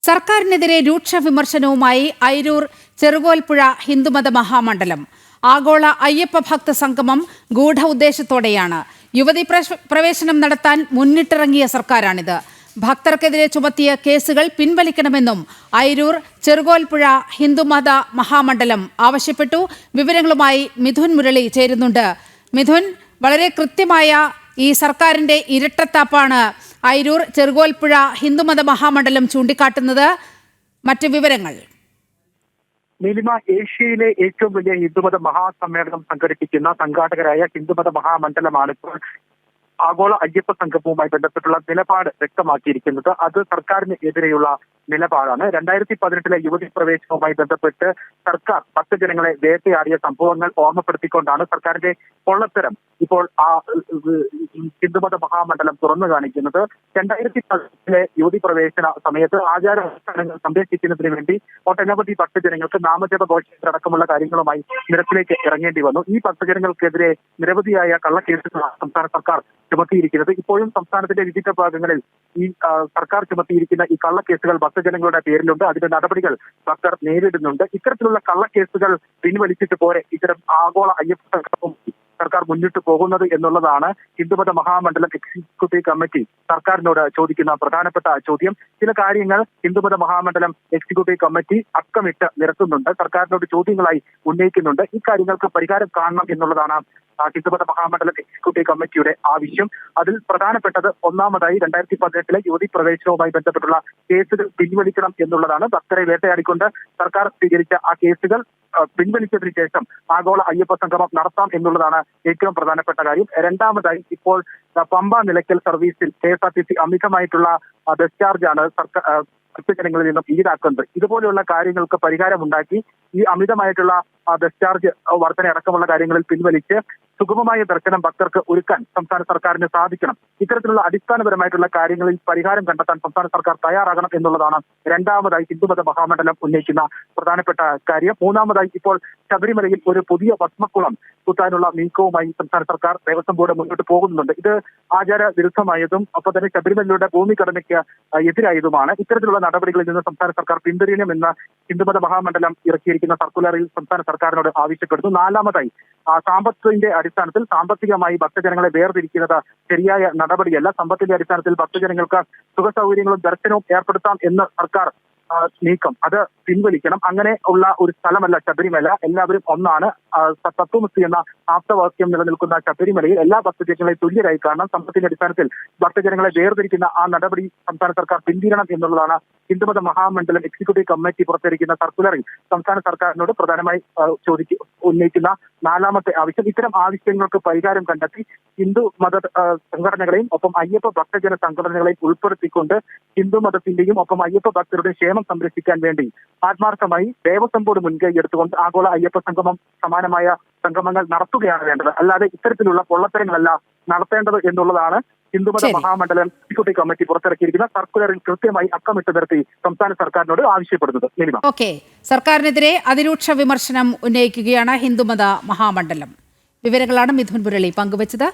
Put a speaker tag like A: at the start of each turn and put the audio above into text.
A: സർക്കാരിനെതിരെ രൂക്ഷ വിമർശനവുമായി അയിരൂർ ചെറുകോൽപ്പുഴ ഹിന്ദുമത മഹാമണ്ഡലം. ആഗോള അയ്യപ്പ ഭക്ത സംഗമം ഗൂഢ ഉദ്ദേശത്തോടെയാണ്. യുവതി പ്രവേശനം നടത്താൻ മുന്നിട്ടിറങ്ങിയ സർക്കാരാണിത്. ഭക്തർക്കെതിരെ ചുമത്തിയ കേസുകൾ പിൻവലിക്കണമെന്നും അയിരൂർ ചെറുകോൽപ്പുഴ ഹിന്ദുമത മഹാമണ്ഡലം ആവശ്യപ്പെട്ടു. വിവരങ്ങളുമായി മിഥുൻ മുരളി ചേരുന്നുണ്ട്. മിഥുൻ, വളരെ കൃത്യമായ ഈ സർക്കാരിന്റെ ഇരട്ടത്താപ്പാണ് അയിരൂർ ചെറുകോൽപ്പുഴ ഹിന്ദുമത മഹാമണ്ഡലം ചൂണ്ടിക്കാട്ടുന്നത്. മറ്റ് വിവരങ്ങൾ?
B: നീലിമ, ഏഷ്യയിലെ ഏറ്റവും വലിയ ഹിന്ദുമത മഹാസമ്മേളനം സംഘടിപ്പിക്കുന്ന സംഘാടകരായ ഹിന്ദുമത മഹാമണ്ഡലമാണ് ഇപ്പോൾ ആഗോള അയ്യപ്പ സംഗമവുമായി ബന്ധപ്പെട്ടുള്ള നിലപാട് വ്യക്തമാക്കിയിരിക്കുന്നത്. അത് സർക്കാരിന് എതിരെയുള്ള നിലപാടാണ്. 2018 യുവതി പ്രവേശനവുമായി ബന്ധപ്പെട്ട് സർക്കാർ ഭക്തജനങ്ങളെ വേട്ടയാടിയ സംഭവങ്ങൾ ഓർമ്മപ്പെടുത്തിക്കൊണ്ടാണ് സർക്കാരിന്റെ പൊള്ളത്തരം ഇപ്പോൾ ഹിന്ദുമത മഹാമണ്ഡലം തുറന്നു കാണിക്കുന്നത്. 2018 യുവതി പ്രവേശന സമയത്ത് ആചാരാനുഷ്ഠാനങ്ങൾ സംരക്ഷിക്കുന്നതിന് വേണ്ടി ഒട്ടനവധി ഭക്തജനങ്ങൾക്ക് നാമജപ ഘോഷങ്ങളടക്കമുള്ള കാര്യങ്ങളുമായി നിരത്തിലേക്ക് ഇറങ്ങേണ്ടി വന്നു. ഈ ഭക്തജനങ്ങൾക്കെതിരെ നിരവധിയായ കള്ളക്കേസുകളാണ് സംസ്ഥാന സർക്കാർ ചുമത്തിയിരിക്കുന്നത്. ഇപ്പോഴും സംസ്ഥാനത്തിന്റെ വിവിധ ഭാഗങ്ങളിൽ ഈ സർക്കാർ ചുമത്തിയിരിക്കുന്ന ഈ കള്ളക്കേസുകൾ ഭക്തജനങ്ങളുടെ പേരിലുണ്ട്. അതിന്റെ നടപടികൾ ഭക്തർ നേരിടുന്നുണ്ട്. ഇത്തരത്തിലുള്ള കള്ളക്കേസുകൾ പിൻവലിച്ചിട്ട് പോരെ ഇത്തരം ആഗോള അയ്യപ്പ സംഗമം സർക്കാർ മുന്നിട്ട് പോകുന്നത് എന്നുള്ളതാണ് ഹിന്ദുമത മഹാമണ്ഡലം എക്സിക്യൂട്ടീവ് കമ്മിറ്റി സർക്കാരിനോട് ചോദിക്കുന്ന പ്രധാനപ്പെട്ട ചോദ്യം. ചില കാര്യങ്ങൾ ഹിന്ദുമത മഹാമണ്ഡലം എക്സിക്യൂട്ടീവ് കമ്മിറ്റി അക്കമിട്ട് നിരത്തുന്നുണ്ട്, സർക്കാരിനോട് ചോദ്യങ്ങളായി ഉന്നയിക്കുന്നുണ്ട്. ഇക്കാര്യങ്ങൾക്ക് പരിഹാരം കാണണം എന്നുള്ളതാണ് ഹിന്ദുമത മഹാമണ്ഡലം എക്സിക്യൂട്ടീവ് കമ്മിറ്റിയുടെ ആവശ്യം. അതിൽ പ്രധാനപ്പെട്ടത് ഒന്നാമതായി 2018 യുവതി പ്രവേശനവുമായി ബന്ധപ്പെട്ടുള്ള കേസുകൾ പിൻവലിക്കണം എന്നുള്ളതാണ്. ഭക്തരെ വേട്ടയാടിക്കൊണ്ട് സർക്കാർ സ്വീകരിച്ച ആ കേസുകൾ പിൻവലിച്ചതിന് ശേഷം ആഗോള അയ്യപ്പ സംഗമം നടത്താം എന്നുള്ളതാണ് ഏറ്റവും പ്രധാനപ്പെട്ട കാര്യം. രണ്ടാമതായി ഇപ്പോൾ പമ്പ നിലയ്ക്കൽ സർവീസിൽ KSRTC അമിതമായിട്ടുള്ള ഡിസ്ചാർജാണ് സർക്കാർ ഭക്തജനങ്ങളിൽ നിന്നും ഈടാക്കുന്നത്. ഇതുപോലെയുള്ള കാര്യങ്ങൾക്ക് പരിഹാരമുണ്ടാക്കി ഈ അമിതമായിട്ടുള്ള ഡിസ്ചാർജ് വർധന അടക്കമുള്ള കാര്യങ്ങളിൽ പിൻവലിച്ച് സുഗമമായ ദർശനം ഭക്തർക്ക് ഒരുക്കാൻ സംസ്ഥാന സർക്കാരിന് സാധിക്കണം. ഇത്തരത്തിലുള്ള അടിസ്ഥാനപരമായിട്ടുള്ള കാര്യങ്ങളിൽ പരിഹാരം കണ്ടെത്താൻ സംസ്ഥാന സർക്കാർ തയ്യാറാകണം എന്നുള്ളതാണ് രണ്ടാമതായി ഹിന്ദുമത മഹാമണ്ഡലം ഉന്നയിക്കുന്ന പ്രധാനപ്പെട്ട കാര്യം. മൂന്നാമതായി ഇപ്പോൾ ശബരിമലയിൽ ഒരു പുതിയ ഭസ്മക്കുളം കുത്താനുള്ള നീക്കവുമായി സംസ്ഥാന സർക്കാർ ദേവസ്വം ബോർഡ് മുന്നോട്ട് പോകുന്നുണ്ട്. ഇത് ആചാര വിരുദ്ധമായതും ഒപ്പം തന്നെ ശബരിമലയുടെ ഭൂമി ഘടനയ്ക്ക് എതിരായതുമാണ്. ഇത്തരത്തിലുള്ള നടപടികളിൽ നിന്ന് സംസ്ഥാന സർക്കാർ പിന്തിരിയണമെന്ന് ഹിന്ദുമത മഹാമണ്ഡലം ഇറക്കിയിരിക്കുന്ന സർക്കുലറിൽ സംസ്ഥാന സർക്കാരിനോട് ആവശ്യപ്പെടുന്നു. നാലാമതായി സാമ്പത്തികത്തിന്റെ അടിസ്ഥാനത്തിൽ സാമ്പത്തികമായി ഭക്തജനങ്ങളെ വേർതിരിക്കുന്നത് ശരിയായ നടപടിയല്ല. സമ്പത്തിന്റെ അടിസ്ഥാനത്തിൽ ഭക്തജനങ്ങൾക്ക് സുഖസൗകര്യങ്ങളും ദർശനവും ഏർപ്പെടുത്താം എന്ന് സർക്കാർ നീക്കം അത് പിൻവലിക്കണം. അങ്ങനെ ഉള്ള ഒരു സ്ഥലമല്ല ശബരിമല. എല്ലാവരും ഒന്നാണ്. തത്വമസി എന്ന ആപ്തവാക്യം നിലനിൽക്കുന്ന ശബരിമലയിൽ എല്ലാ ഭക്തജനങ്ങളെയും തുല്യരായി കാണണം. സമ്പത്തിന്റെ അടിസ്ഥാനത്തിൽ ഭക്തജനങ്ങളെ വേർതിരിക്കുന്ന ആ നടപടി സംസ്ഥാന സർക്കാർ പിന്തിരണം എന്നുള്ളതാണ് ഹിന്ദുമത മഹാമണ്ഡലം എക്സിക്യൂട്ടീവ് കമ്മിറ്റി പുറത്തിറക്കുന്ന സർക്കുലറിൽ സംസ്ഥാന സർക്കാരിനോട് പ്രധാനമായി ഉന്നയിക്കുന്ന നാലാമത്തെ ആവശ്യം. ഇത്തരം ആവശ്യങ്ങൾക്ക് പരിഹാരം കണ്ടെത്തി ഹിന്ദു മത സംഘടനകളെയും ഒപ്പം അയ്യപ്പ ഭക്തജന സംഘടനകളെയും ഉൾപ്പെടുത്തിക്കൊണ്ട് ഹിന്ദു മതത്തിന്റെയും ഒപ്പം അയ്യപ്പ ഭക്തരുടെ ക്ഷേമം സംരക്ഷിക്കാൻ വേണ്ടി ആത്മാർത്ഥമായി ദേവസ്വം ബോർഡ് മുൻകൈ എടുത്തുകൊണ്ട് ആഗോള അയ്യപ്പ സംഗമം സമാനമായ സംഗമങ്ങൾ നടത്തുകയാണ് വേണ്ടത്. അല്ലാതെ ഇത്തരത്തിലുള്ള പൊള്ളത്തരങ്ങളല്ല നടത്തേണ്ടത് എന്നുള്ളതാണ് ഹിന്ദുമത മഹാമണ്ഡലം എക്സിക്യൂട്ടീവ് കമ്മിറ്റി പുറത്തിറക്കിയിരിക്കുന്ന സർക്കുലറിൽ കൃത്യമായി അക്കമിട്ട് നിർത്തി സംസ്ഥാന സർക്കാരിനോട് ആവശ്യപ്പെടുന്നത്.
A: ഓക്കെ, സർക്കാരിനെതിരെ അതിരൂക്ഷ വിമർശനം ഉന്നയിക്കുകയാണ് ഹിന്ദുമത മഹാമണ്ഡലം. വിവരങ്ങളാണ് മിഥുൻ മുരളി പങ്കുവച്ചത്.